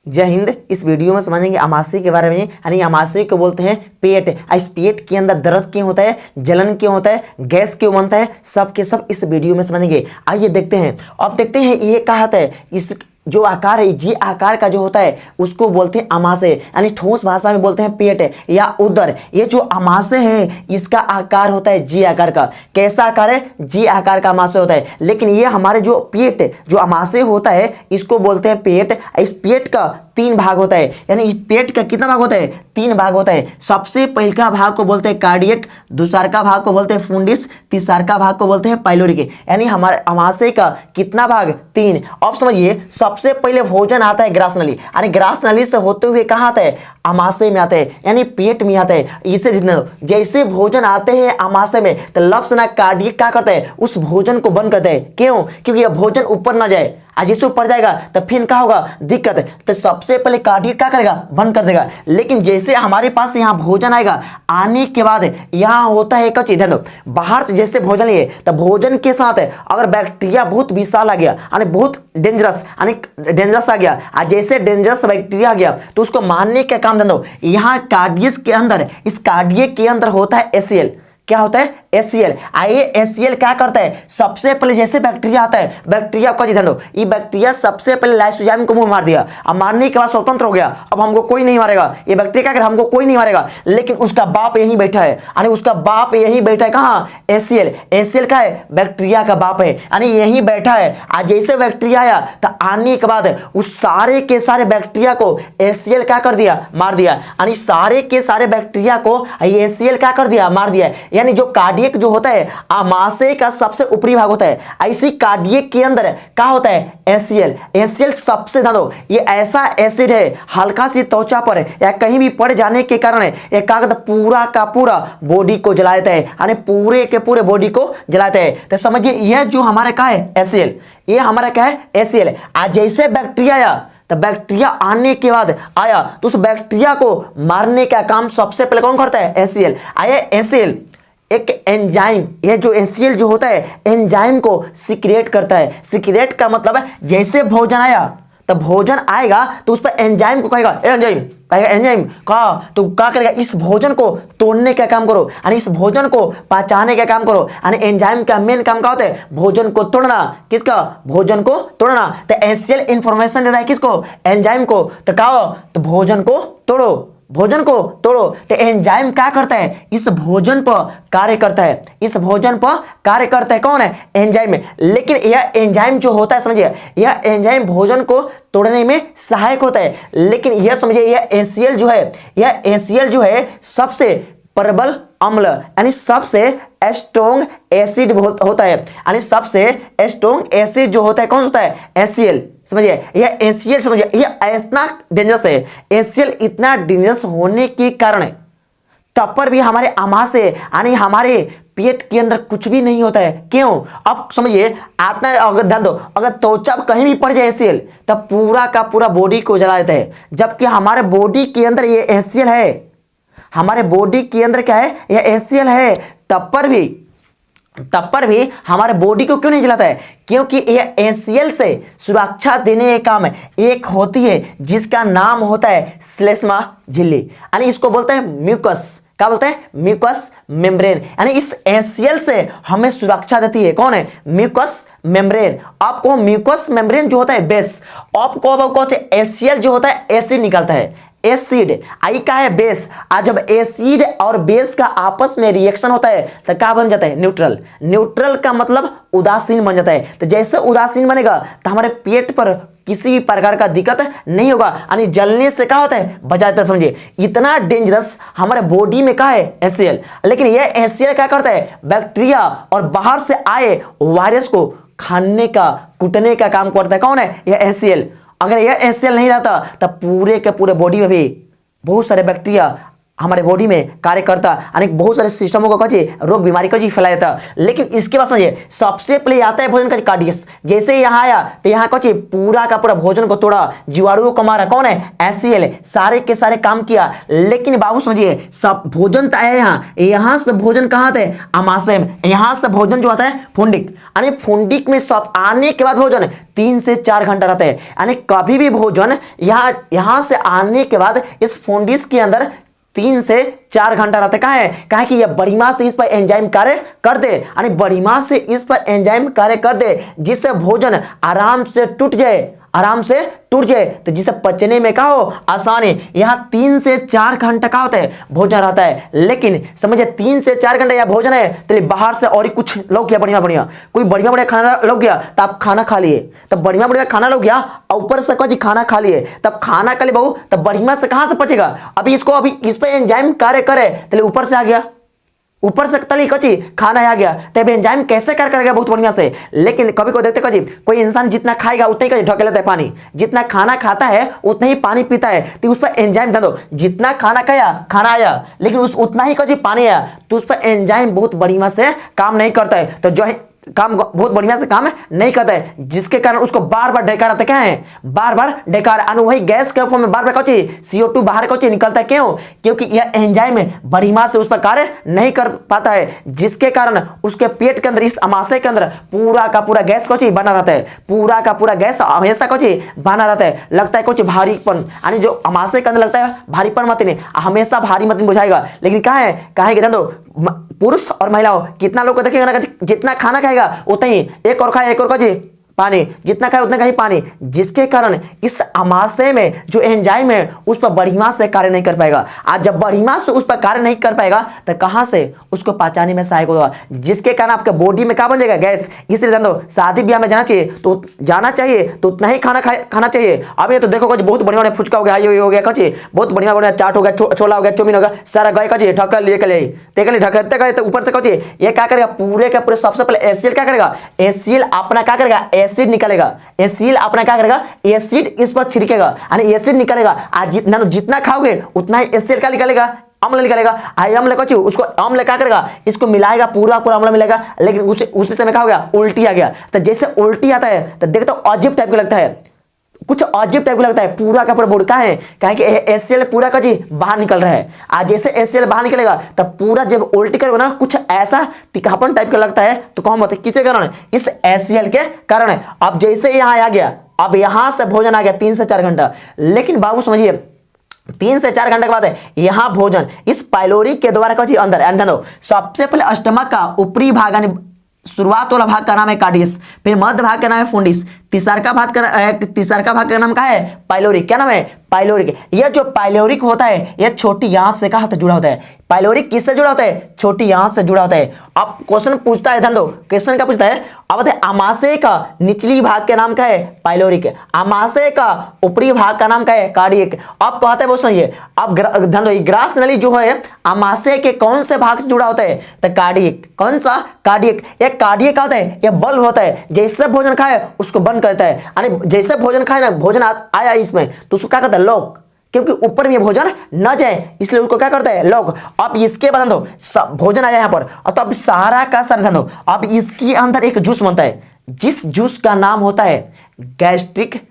जय हिंद। इस वीडियो में समझेंगे आमाशय के बारे में। यानी आमाशय को बोलते हैं पेट। इस पेट के अंदर दर्द क्यों होता है, जलन क्यों होता है, गैस क्यों बनता है, सब के सब इस वीडियो में समझेंगे। आइए देखते हैं। अब देखते हैं ये कहा होता है, इस जो आकार है, जी आकार का जो होता है उसको बोलते हैं आमाशय। यानी ठोस भाषा में बोलते हैं पेट या उदर। ये जो आमाशय है इसका आकार होता है जी आकार का। कैसा आकार है? जी आकार का आमाशय होता है। लेकिन ये हमारे जो पेट जो आमाशय होता है इसको बोलते हैं पेट। इस पेट का 3 भाग होता है। यानी इस पेट का कितना भाग होता है? 3 भाग होता है। सबसे पहला भाग को बोलते हैं कार्डियक, दूसरा का भाग को बोलते हैं फुंडिस, तीसरा का भाग को बोलते हैं पाइलोरिक। यानी हमारे आमाशय का कितना भाग? 3। अब समझिए, सबसे पहले भोजन आता है ग्रास नली। यानी ग्रास नली से होते हुए कहाँ आता है? आमाशय में आता है, यानी पेट में आता है। इसे जैसे भोजन आते हैं आमाशय में तो लफ्ज ना कार्डियक क्या करता है? उस भोजन को बंद करता है। क्यों? क्योंकि यह भोजन ऊपर ना जाए। आज इससे ऊपर जाएगा तो फिर क्या होगा? दिक्कत। तो सबसे पहले कार्डियक क्या करेगा? बंद कर देगा। लेकिन जैसे हमारे पास यहाँ भोजन आएगा, आने के बाद यहाँ होता है एक चीज, बाहर से जैसे भोजन लिए तो भोजन के साथ अगर बैक्टीरिया बहुत विशाल आ गया, यानी बहुत डेंजरस, यानी डेंजरस आ गया, जैसे डेंजरस बैक्टीरिया आ गया तो उसको मारने का काम दो। यहाँ कार्डियक के अंदर, इस कार्डियक के अंदर होता है एसीएल। क्या होता है? एसीएल। आइए एसीएल क्या करता है? सबसे पहले जैसे बैक्टीरिया आता है, बैक्टीरिया का ध्यान दो, ये बैक्टीरिया सबसे पहले लाइसोजाइम को मुंह मार दिया। अब मारने के बाद स्वतंत्र हो गया। अब हमको कोई नहीं मारेगा, ये बैक्टीरिया क्या करे? हमको कोई नहीं मारेगा। लेकिन उसका बाप यहीं बैठा है, यानी उसका बाप यहीं बैठा है। कहाँ? एसीएल। एसीएल क्या है? बैक्टीरिया का बाप है, यानी यहीं बैठा है। आज जैसे बैक्टीरिया आया तो आने के बाद उस सारे के सारे बैक्टीरिया को एसीएल क्या कर दिया? मार दिया। यानी सारे के सारे बैक्टीरिया को एसीएल क्या कर दिया? मार दिया। यानी जो कार्डियक जो होता है आमाशय का सबसे ऊपरी भाग होता है, ऐसी कार्डियक के अंदर क्या होता है? एसीएल। एसीएल सबसे ध्यान, ये ऐसा एसिड है हल्का सी त्वचा पर या कहीं भी पड़ जाने के कारण ये कागज पूरा का पूरा बॉडी को जला देता है, यानी पूरे के पूरे बॉडी को जलाता है। तो समझिए यह जो हमारा क्या है? एसीएल। ये हमारा क्या है? एसीएल। आज जैसे बैक्टीरिया आया तो बैक्टीरिया आने के बाद आया तो उस बैक्टीरिया को मारने का काम सबसे पहले कौन करता है? एसीएल। आया एसीएल एक एंजाइम, ये जो एसीएल जो होता है एंजाइम को सिक्रेट करता है। सिक्रेट का मतलब है जैसे भोजन आया तो भोजन आएगा तो उस पर एंजाइम को कहेगा, एंजाइम कहेगा, एंजाइम कहा तो क्या करेगा? इस भोजन को तोड़ने का काम करो, यानी इस भोजन को पचाने का काम करो। यानी एंजाइम का मेन काम क्या होता है? भोजन को तोड़ना। किसका? भोजन को तोड़ना। तो एसीएल इंफॉर्मेशन देता है किसको? एंजाइम को। तो कहा तो भोजन को तोड़ो, भोजन को तोड़ो। तो एंजाइम क्या करता है? इस भोजन पर कार्य करता है। इस भोजन पर कार्य करता है कौन है? एंजाइम। लेकिन यह एंजाइम जो होता है, समझिए यह एंजाइम भोजन को तोड़ने में सहायक होता है। लेकिन यह समझिए यह एसीएल जो है, यह एसीएल जो है सबसे प्रबल अम्ल, यानी सबसे स्ट्रॉन्ग एसिड होता है। यानी सबसे स्ट्रॉन्ग एसिड जो होता है कौन होता है? एसीएल। समझिए यह एसीएल, समझिए यह इतना डेंजरस है। एसीएल इतना डेंजरस होने के कारण तब पर भी हमारे आमाशय यानी हमारे पेट के अंदर कुछ भी नहीं होता है। क्यों? अब समझिए आत्मा, अगर ध्यान दो, अगर त्वचा कहीं भी पड़ जाए एसीएल तब पूरा का पूरा बॉडी को जला देता है। जबकि हमारे बॉडी के अंदर ये एसीएल है, हमारे बॉडी के अंदर क्या है? यह एसीएल है। तब पर भी हमारे बॉडी को क्यों नहीं जलाता है? क्योंकि यह एसीएल से सुरक्षा देने का काम एक होती है जिसका नाम होता है श्लेष्मा झिल्ली, यानी इसको बोलते हैं म्यूकस। क्या बोलते हैं? Mucus membrane. यानी इस एसीएल से हमें सुरक्षा देती है कौन है? Mucus membrane. आपको म्यूकस मेम्ब्रेन जो होता है बेस, आपको एसीएल जो होता है एसिड निकलता है। एसिड आई का है बेस। आज जब एसिड और बेस का आपस में रिएक्शन होता है तो क्या बन जाता है? न्यूट्रल। न्यूट्रल का मतलब उदासीन बन जाता है। तो जैसे उदासीन बनेगा तो हमारे पेट पर किसी भी प्रकार का दिक्कत नहीं होगा, यानी जलने से क्या होता है? बचा जाता है। समझिए इतना डेंजरस हमारे बॉडी में क्या है? एसीएल। लेकिन यह एसीएल क्या करता है? बैक्टीरिया और बाहर से आए वायरस को खाने का, कुटने का काम करता है। कौन है? यह एसीएल। अगर यह एसीएल नहीं रहता तब पूरे के पूरे बॉडी में भी बहुत सारे बैक्टीरिया हमारे बॉडी में कार्य करता, अनेक बहुत सारे सिस्टमों को कची रोग बीमारी को जी फैलाया था। लेकिन इसके बाद समझिए सबसे पहले आता है भोजन का कार्डियस। जैसे यहाँ आया तो यहाँ कची पूरा का पूरा भोजन को तोड़ा, जीवाणुओं को मारा, कौन है HCl, सारे के सारे काम किया। लेकिन बाबू समझिए सब भोजन तो आया यहाँ से भोजन कहाँ थे आमाशय में, यहाँ से भोजन जो आता है फुंडिक, यानी फुंडिक में सब आने के बाद भोजन 3 से 4 घंटा रहता है। यानी कभी भी भोजन यहाँ से आने के बाद इस फुंडिस के अंदर 3 से 4 घंटा रहता है। कहाँ है, कहा कि यह बढ़िया से इस पर एंजाइम कार्य कर दे, यानी बढ़िया से इस पर एंजाइम कार्य कर दे जिससे भोजन आराम से टूट जाए, आराम से टूट जाए, तो जिसे पचने में क्या हो आसानी। यहाँ 3 से 4 घंटा का होता है भोजन रहता है। लेकिन समझिए 3 से 4 घंटा या भोजन है तो बाहर से और कुछ लोग गया बढ़िया बढ़िया, कोई बढ़िया बढ़िया खाना लोग गया तो आप खाना खा लिए, तब बढ़िया बढ़िया खाना लोग गया और ऊपर से कुछ खाना खा लिए, तब खाना खा लिए बहू तब बढ़िया से कहाँ से पचेगा। अभी इस पर एंजाइम कार्य करे तो ऊपर से आ गया, ऊपर से तली कची खाना आ गया, तब एंजाइम कैसे कार्य करेगा बहुत बढ़िया से। लेकिन कभी को देखते कची कोई इंसान जितना खाएगा उतना ही कची ढक लेता है पानी, जितना खाना खाता है उतना ही पानी पीता है, तो उस पर एंजाइम ध्यान दो, जितना खाना खाया खाना आया लेकिन उतना ही कची पानी आया, तो उस पर एंजाइम बहुत बढ़िया से काम नहीं करता है, तो जो है काम बहुत बढ़िया से काम नहीं करता है, जिसके कारण उसको बार बार डकार आता है। क्या है बार बार डकार, वही गैस के फॉर्म में बार बार कौची CO2 बाहर कौची निकलता है। क्यों, क्योंकि यह एंजाइम बढ़िया से उस पर कार्य नहीं कर पाता है, जिसके कारण उसके पेट के अंदर इस अमाशय के अंदर पूरा का पूरा गैस कौची बना रहता है, पूरा का पूरा गैस हमेशा कौची बना रहता है। लगता है कुछ भारीपन, यानी जो अमाशय के अंदर लगता है भारीपन मत नहीं, हमेशा भारी मत बुझाएगा। लेकिन कहा है ध्यान दो पुरुष और महिलाओं कितना लोग को देखिएगा ना, जितना खाना खाएगा उतना ही एक और खाए, एक और जी पानी, जितना खाए उतना ही पानी, जिसके कारण इस अमाशय में जो एंजाइम है उस पर बढ़िया से कार्य नहीं कर पाएगा। आज जब बढ़िया से उस पर कार्य नहीं कर पाएगा तो कहां से उसको पचाने में सहायक होगा, जिसके कारण आपके बॉडी में क्या बन जाएगा गैस। इसलिए जान दो शादी ब्याह में जाना चाहिए तो उतना ही खाना चाहिए। अब ये तो देखो बहुत बढ़िया फुचका हो गया, ये हो गया कची बहुत बढ़िया बढ़िया चाट हो गया, छोला हो गया, चौमिन हो गया, सारा गए कची ढक्कन लिए ढकते गए, तो ऊपर से कची ये क्या करेगा पूरे के पूरे सबसे पहले HCl क्या करेगा, HCl अपना क्या करेगा एसिड निकलेगा, HCl अपना क्या करेगा एसिड इस पर छिड़केगा, यानी एसिड निकलेगा। आज जितना खाओगे उतना ही HCl क्या निकलेगा, अम्ल निकलेगा। अम्ल कचू उसको अम्ल क्या करेगा इसको मिलाएगा, पूरा पूरा अम्ल मिलेगा। लेकिन उसी समय क्या हो गया उल्टी आ गया। तो जैसे उल्टी आता है तो देखते हो अजीब टाइप का लगता है, कुछ अजीब टाइप का लगता है, पूरा का पूरा बॉडी का है कि HCl पूरा का जी बाहर निकल रहा है। आज जैसे HCl बाहर निकलेगा तब पूरा जब उल्टी करेगा ना कुछ ऐसा तिखापन टाइप का लगता है, तो कौन मत किसके कारण, इस HCl के कारण है। अब जैसे यहाँ आ गया, अब यहाँ से भोजन आ गया 3 से 4 घंटा। लेकिन बाबू समझिए 3 से 4 घंटे के बाद है यहाँ भोजन इस पाइलोरी के द्वारा कची अंदर सबसे पहले स्टमक का ऊपरी भाग यानी शुरुआत वाला भाग का नाम है कार्डियस, फिर मध्य भाग का नाम है फुंडिस, तीसरा भाग का नाम क्या है पाइलोरिक। क्या नाम है पाइलोरिक। यह जो पाइलोरिक होता है यह छोटी आंत से कहाँ जुड़ा होता है, पाइलोरिक किससे जुड़ा होता है छोटी आंत से जुड़ा होता है। अब क्वेश्चन पूछता है ध्यान दो, क्वेश्चन क्या पूछता है, अब बताए अमाशय का निचली भाग का नाम क्या है पाइलोरिक, अमाशय का ऊपरी भाग का नाम क्या है कार्डियक। अब कहते हैं वो सुनिए, अब ध्यान दो ग्रास नली जो है अमाशय के कौन से भाग से जुड़ा होता है तो कार्डियक, कौन सा कार्डियक। एक कार्डियक होता है यह बल्ब होता है, जैसे भोजन खाए उसको बंद करता है, यानी जैसे भोजन खाए ना भोजन आया इसमें तो उसको क्या करता है लॉक, क्योंकि ऊपर में भोजन न जाए इसलिए उसको क्या करता है लॉक। अब इसके बाद दो भोजन आया यहाँ पर और तब सारा का सारा दो, अब इसके अंदर एक जूस बनता है, जिस जूस का नाम होता है गैस्ट्रिक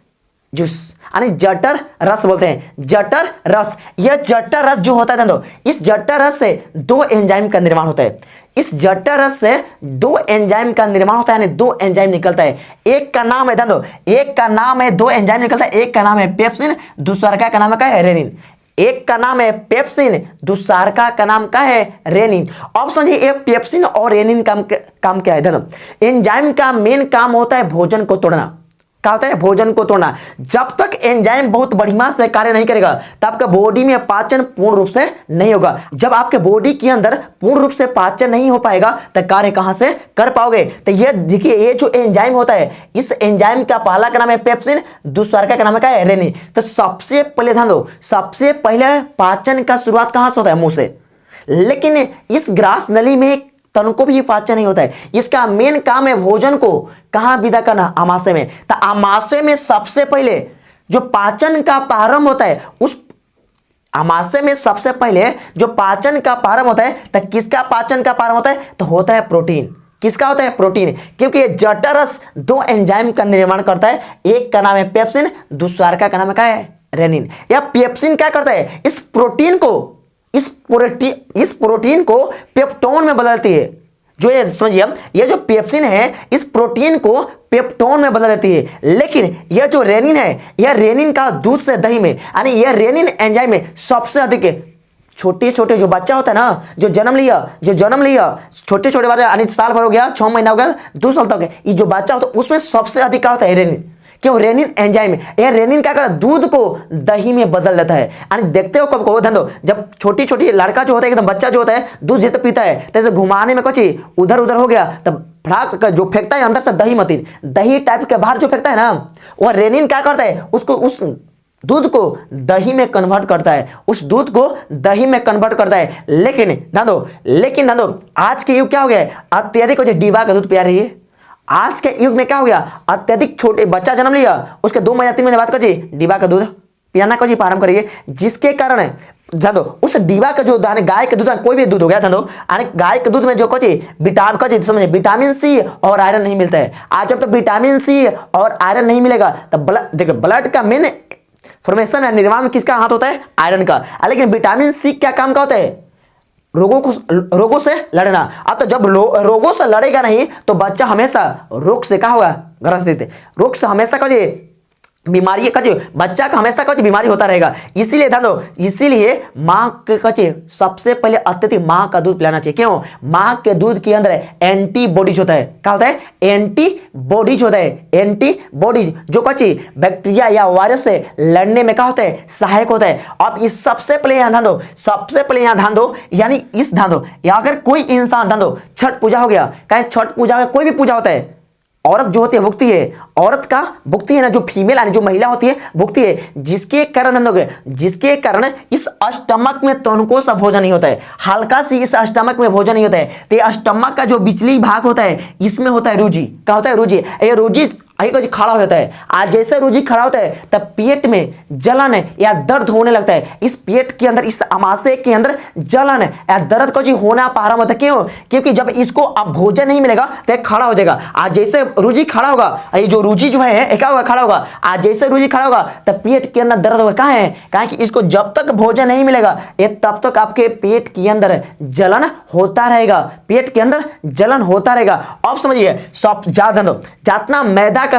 जूस, यानी जठर रस बोलते हैं, जठर रस। यह जठर रस जो होता है दो, इस जठर रस से 2 एंजाइम का निर्माण होता है, इस जठर रस से 2 एंजाइम का निर्माण होता है, यानी 2 एंजाइम निकलता है। एक का नाम है दो, एक का नाम है 2 एंजाइम निकलता है, एक का नाम है पेप्सिन, दूसरा का नाम है रेनिन। एक का नाम है पेप्सिन, दूसरा का नाम क्या है रेनिन। अब समझिए ये पेप्सिन और रेनिन काम क्या है धन, एंजाइम का मेन काम होता है भोजन को तोड़ना। क्या होता है भोजन को तोड़ना। जब तक एंजाइम बहुत बढ़िया से कार्य नहीं करेगा तब आपके बॉडी में पाचन पूर्ण रूप से नहीं होगा। जब आपके बॉडी के अंदर पूर्ण रूप से पाचन नहीं हो पाएगा तो कार्य कहां से कर पाओगे। तो ये देखिए ये जो एंजाइम होता है इस एंजाइम का पहला का नाम है पेप्सिन, दूसरा का नाम है रेनिन। तो सबसे पहले ध्यान दो, सबसे पहले पाचन का शुरुआत कहां से होता है मुंह से, लेकिन इस ग्रास नली में तन को भी पाचन नहीं होता है। इसका मेन काम है भोजन को कहां विदा करना आमाशय में। तो आमाशय में सबसे पहले जो पाचन का प्रारंभ होता है उस आमाशय में सबसे पहले जो पाचन का प्रारंभ होता है, तो किसका पाचन का प्रारंभ होता है? तो होता है प्रोटीन। किसका होता है? प्रोटीन। क्योंकि ये जठररस दो एंजाइम का निर्माण करता है, एक का नाम है पेप्सिन, दूसरा का नाम क्या है? रेनिन। या पेप्सिन क्या करता है? इस प्रोटीन को पेप्टोन में बदलती है। जो ये समझिए, ये जो पेप्सिन है इस प्रोटीन को पेप्टोन में बदल देती है। लेकिन यह जो रेनिन है, यह रेनिन का दूध से दही में, यानी यह रेनिन एंजाइम में सबसे अधिक है। छोटे छोटे जो बच्चा होता है ना, जो जन्म लिया छोटे छोटे बच्चा, यानी साल भर हो गया, 6 महीना हो गया, 2 साल तक, ये जो बच्चा होता है उसमें सबसे अधिक क्या होता है? रेनिन। क्यों? Rennin enzyme. यह रेनिन क्या करता है? दूध को दही में बदल देता है। यानी देखते हो कब ध्यान दो, जब छोटी छोटी लड़का जो होता है, एकदम बच्चा जो होता है, दूध जितना पीता है, जैसे घुमाने में कुछ उधर उधर हो गया, तब फटाक का जो फेंकता है अंदर से दही मतीन, दही टाइप के बाहर जो फेंकता है ना, वह रेनिन क्या करता है? उसको उस दूध को दही में कन्वर्ट करता है, लेकिन ध्यान दो, आज के युग क्या हो गया है? अत्यधिक डिब्बा का दूध पिया रही है। आज के युग में क्या हो गया? अत्यधिक छोटे बच्चा जन्म लिया, उसके 2 महीना 3 महीने बाद डिब्बा का दूध पियाना प्रारंभ करिए, जिसके कारण ध्यान दो उस डिब्बा का जो दाने, गाय के दूध, कोई भी दूध हो गया, ध्यान दो, गाय के दूध में जो विटामिन सी और आयरन नहीं मिलता है। आज जब तो विटामिन सी और आयरन नहीं मिलेगा, तब ब्लड का मेन फॉर्मेशन है, निर्माण किसका हाथ होता है? आयरन का। लेकिन विटामिन सी क्या काम का होता है? रोगों से लड़ना। अब तो जब रोगों से लड़ेगा नहीं, तो बच्चा हमेशा रोग से क्या होगा? ग्रसित। रोग से हमेशा बीमारी बच्चा का हमेशा बीमारी होता रहेगा। इसीलिए ध्यान दो, इसीलिए माँ के सबसे पहले अत्यधिक माँ का दूध पिलाना चाहिए। क्यों? माँ के दूध के अंदर एंटीबॉडीज होता है। क्या होता है? एंटीबॉडीज होता है। एंटीबॉडीज जो बैक्टीरिया या वायरस से लड़ने में क्या होता है? सहायक होता है। अब इस सबसे पहले यहाँ ध्यान दो, यानी इस ध्यान दो, या अगर कोई इंसान, ध्यान दो, छठ पूजा हो गया, छठ पूजा में कोई भी पूजा होता है, औरत जो होती है भुगती है, औरत का भुगती है ना, जो फीमेल यानी जो महिला होती है भुगती है, जिसके कारण इस स्टमक में तनको सा भोजन नहीं होता है, हल्का सी इस स्टमक में भोजन नहीं होता है। तो स्टमक का जो बिचली भाग होता है, इसमें होता है रूजी। क्या होता है? रूजी। ये रूजी खड़ा हो जाता है। आज जैसे रूजी खड़ा होता है, तब पेट में जलन या दर्द होने लगता है। इस पेट के अंदर, इस आमाशय के अंदर जलन या दर्द होना प्रारंभ होता है। क्यों? क्योंकि जब इसको अब भोजन नहीं मिलेगा तो खड़ा हो जाएगा। आज जैसे रूजी खड़ा होगा, ये जो रूजी जो है क्या होगा? खड़ा होगा। आज जैसे रूजी खड़ा होगा, तब पेट के अंदर दर्द होगा। कहाँ है? कहा कि इसको जब तक भोजन नहीं मिलेगा, ये तब तक आपके पेट के अंदर जलन होता रहेगा। पेट के अंदर जलन होता रहेगा। अब समझिए, सब जितना मैदा का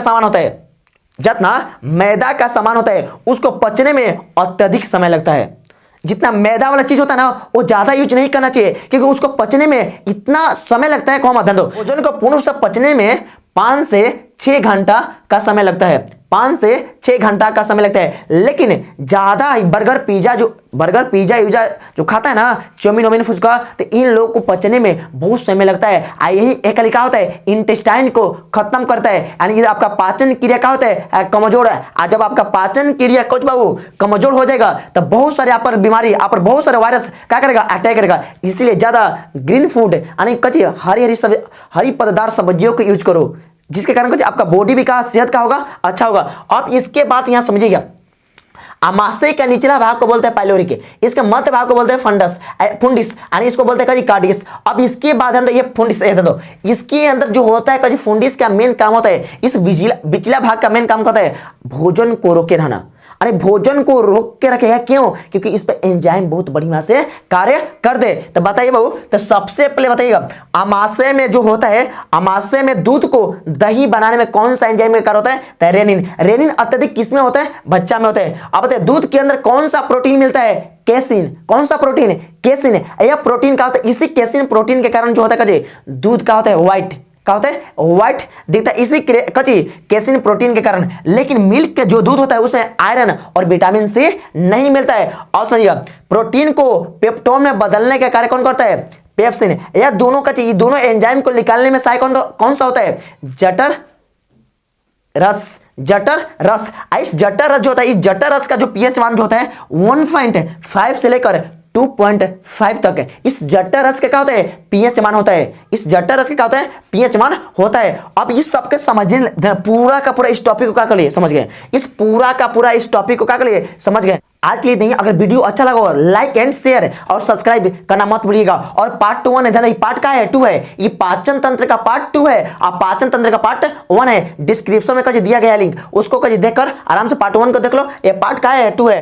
सामान होता है, उसको पचने में अत्यधिक समय लगता है। जितना मैदा वाला चीज होता है ना, वो ज्यादा यूज नहीं करना चाहिए, क्योंकि उसको पचने में इतना समय लगता है। कौन ध्यान दो, भोजन को पूर्ण रूप से पचने में 5 से 6 घंटा का समय लगता है। 5 से 6 घंटा का समय लगता है। लेकिन ज्यादा बर्गर पिज्जा जो खाता है ना, चाउमीन फुचका, तो इन लोगों को पचने में बहुत समय लगता है। यही एक लिखा होता है, इंटेस्टाइन को खत्म करता है, यानी आपका पाचन क्रिया क्या होता है? कमजोर है। आज जब आपका पाचन क्रिया कमजोर हो जाएगा, तब बहुत सारे आप पर बीमारी, आप पर बहुत सारे वायरस क्या करेगा? अटैक करेगा। इसलिए ज्यादा ग्रीन फूड यानी हरी पत्तेदार सब्जियों को यूज करो, जिसके कारण आपका बॉडी भी का सेहत का होगा, अच्छा होगा। अब इसके बाद यहां समझिएगा, आमाशय का निचला भाग को बोलते हैं पाइलोरी, इसके मध्य भाग को बोलते हैं फुंडिस, यानी इसको बोलते हैं कार्डियस। अब इसके बाद अंदर ये फुंडिस, इसके अंदर जो होता है फुंडिस का मेन काम होता है, इस बिचला भाग का मेन काम होता है भोजन को रोके रहना। अरे भोजन को रोक के रखेगा। क्यों? क्योंकि इस पे एंजाइम बहुत बढ़िया से कार्य कर दे। तो बताइए बाबू, तो सबसे पहले बताइएगा, आमाशय में जो होता है, आमाशय में दूध को दही बनाने में कौन सा एंजाइम का कार्य होता है? तो रेनिन। रेनिन अत्यधिक किसमें होता है? बच्चा में होता है। अब बताइए, दूध के अंदर कौन सा प्रोटीन मिलता है? केसिन। कौन सा प्रोटीन? केसिन। यह प्रोटीन का होता है, इसी केसिन प्रोटीन के कारण जो होता है दूध का होता है व्हाइट। क्या होता है? व्हाइट दिखता है, इसी केसिन प्रोटीन के कारण। लेकिन मिल्क के जो दूध होता है, उसमें आयरन और विटामिन सी नहीं मिलता है। और समझिए, प्रोटीन को पेप्टोन में बदलने का कार्य कौन करता है? पेप्सिन। यह दोनों दोनों एंजाइम को निकालने में सहायक कौन सा होता है? जठर रस। इस जठर रस जो होता है, इस जठर रस का जो पीएच मान जो होता है 1.5 से लेकर 2.5 तक। इस जट्टा रस का क्या होता है, पीएच मान होता है। इस जट्टा रस का क्या होता है, पीएच मान होता है। अब इस सबके समझने पूरा का पूरा इस टॉपिक को क्या कर लिए, समझ गए। इस पूरा का पूरा इस टॉपिक को क्या कर लिए, समझ गए। आज के लिए नहीं, अगर वीडियो अच्छा लगा हो लाइक एंड शेयर और सब्सक्राइब करना मत भूलिएगा। और पार्ट 1 है, पार्ट का है 2 है, ये पाचन तंत्र का पार्ट 2 है और पाचन तंत्र का पार्ट 1 है। डिस्क्रिप्शन में कहीं दिया गया लिंक, उसको कहीं देखकर आराम से पार्ट 1 को देख लो। ये पार्ट का है 2 है।